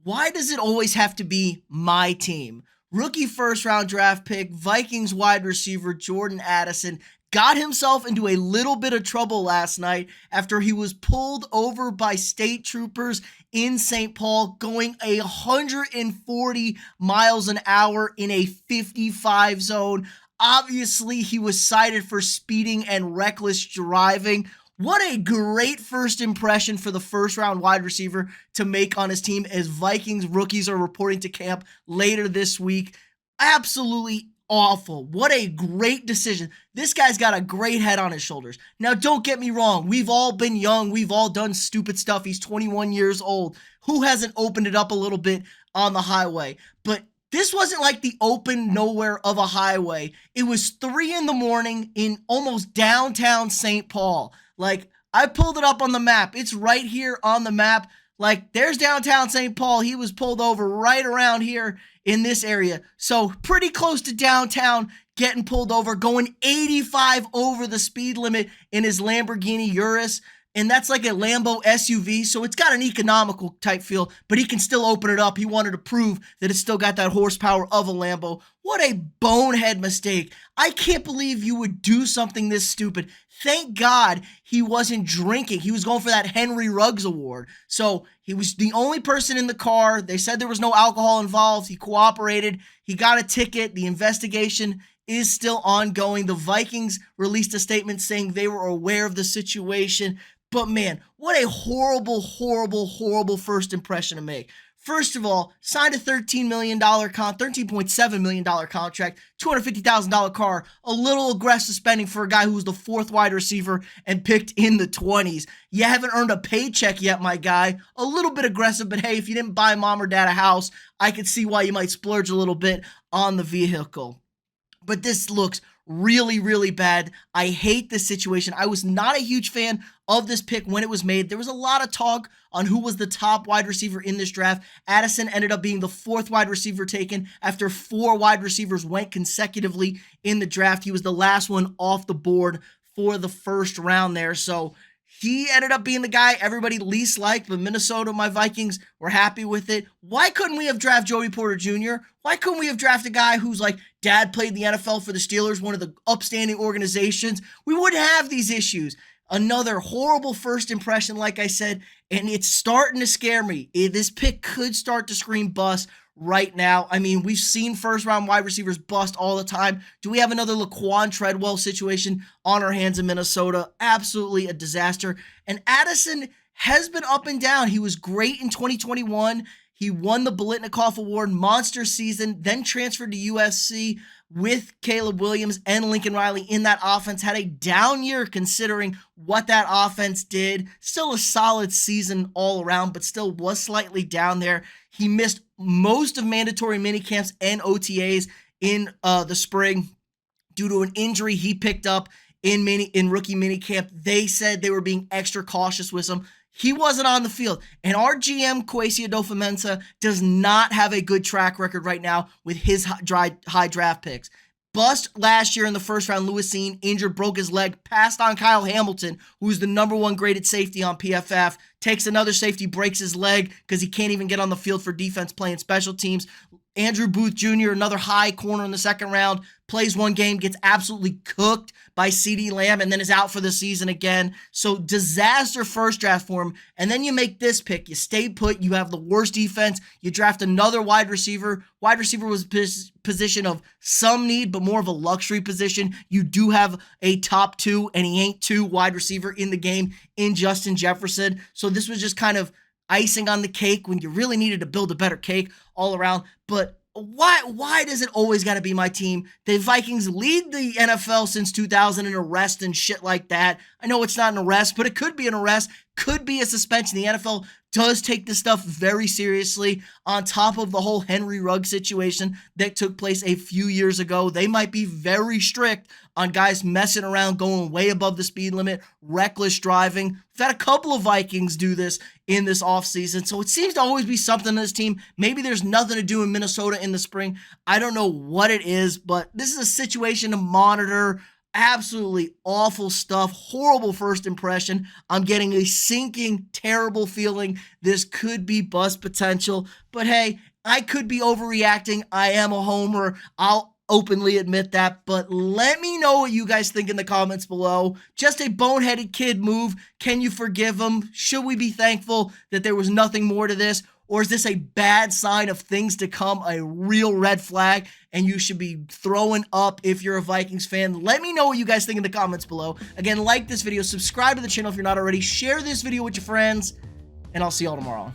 Why does it always have to be my team? Rookie first round draft pick, Vikings wide receiver Jordan Addison got himself into a little bit of trouble last night after he was pulled over by state troopers in St. Paul going 140 miles an hour in a 55 zone. Obviously, he was cited for speeding and reckless driving. What a great first impression for the first round wide receiver to make on his team as Vikings rookies are reporting to camp later this week. Absolutely awful. What a great decision. This guy's got a great head on his shoulders. Now, don't get me wrong. We've all been young. We've all done stupid stuff. He's 21 years old. Who hasn't opened it up a little bit on the highway? But this wasn't like the open nowhere of a highway. It was 3 a.m. in almost downtown St. Paul. Like, I pulled it up on the map. It's right here on the map. Like, there's downtown St. Paul. He was pulled over right around here in this area. So, pretty close to downtown, getting pulled over, going 85 over the speed limit in his Lamborghini Urus. And that's like a Lambo SUV, so it's got an economical type feel, but he can still open it up. He wanted to prove that it's still got that horsepower of a Lambo. What a bonehead mistake. I can't believe you would do something this stupid. Thank God he wasn't drinking. He was going for that Henry Ruggs Award. So he was the only person in the car. They said there was no alcohol involved. He cooperated. He got a ticket. The investigation is still ongoing. The Vikings released a statement saying they were aware of the situation. But man, what a horrible, horrible, horrible first impression to make. First of all, signed a $13.7 million contract, $250,000 car, a little aggressive spending for a guy who was the 4th wide receiver and picked in the 20s. You haven't earned a paycheck yet, my guy. A little bit aggressive, but hey, if you didn't buy mom or dad a house, I could see why you might splurge a little bit on the vehicle. But this looks really, really bad. I hate this situation. I was not a huge fan of this pick when it was made. There was a lot of talk on who was the top wide receiver in this draft. Addison ended up being the 4th wide receiver taken after 4 wide receivers went consecutively in the draft. He was the last one off the board for the first round there. So he ended up being the guy everybody least liked, but Minnesota, my Vikings, were happy with it. Why couldn't we have drafted Joey Porter Jr.? Why couldn't we have drafted a guy who's like, dad played in the NFL for the Steelers, one of the upstanding organizations? We wouldn't have these issues. Another horrible first impression, like I said, and it's starting to scare me. This pick could start to scream bust right now. I mean, we've seen first-round wide receivers bust all the time. Do we have another Laquan Treadwell situation on our hands in Minnesota? Absolutely a disaster. And Addison has been up and down. He was great in 2021. He won the Biletnikoff Award, monster season, then transferred to USC with Caleb Williams and Lincoln Riley in that offense. Had a down year considering what that offense did. Still a solid season all around, but still was slightly down there. He missed most of mandatory minicamps and OTAs in the spring due to an injury he picked up in rookie minicamp. They said they were being extra cautious with him. He wasn't on the field. And our GM, Kwesi Adofo-Mensah, does not have a good track record right now with his high draft picks. Bust last year in the first round, Lewis Cine, injured, broke his leg, passed on Kyle Hamilton, who's the number 1 graded safety on PFF, takes another safety, breaks his leg because he can't even get on the field for defense playing special teams. Andrew Booth Jr., another high corner in the second round, plays 1 game, gets absolutely cooked by CeeDee Lamb, and then is out for the season again. So disaster first draft for him. And then you make this pick. You stay put. You have the worst defense. You draft another wide receiver. Wide receiver was a position of some need, but more of a luxury position. You do have a top 2, and he ain't 2 wide receiver in the game in Justin Jefferson. So this was just kind of icing on the cake when you really needed to build a better cake all around. But why does it always got to be my team? The Vikings lead the NFL since 2000 in arrest and shit like that. I know it's not an arrest, but it could be an arrest, could be a suspension. The NFL does take this stuff very seriously. On top of the whole Henry Ruggs situation that took place a few years ago, they might be very strict on guys messing around, going way above the speed limit, reckless driving. We've had a couple of Vikings do this in this offseason, so it seems to always be something in this team. Maybe there's nothing to do in Minnesota in the spring. I don't know what it is, but this is a situation to monitor. Absolutely awful stuff. Horrible first impression. I'm getting a sinking, terrible feeling. This could be bust potential. But hey, I could be overreacting. I am a homer. I'll openly admit that. But let me know what you guys think in the comments below. Just a boneheaded kid move. Can you forgive him? Should we be thankful that there was nothing more to this? Or is this a bad sign of things to come, a real red flag, and you should be throwing up if you're a Vikings fan? Let me know what you guys think in the comments below. Again, like this video, subscribe to the channel if you're not already, share this video with your friends, and I'll see y'all tomorrow.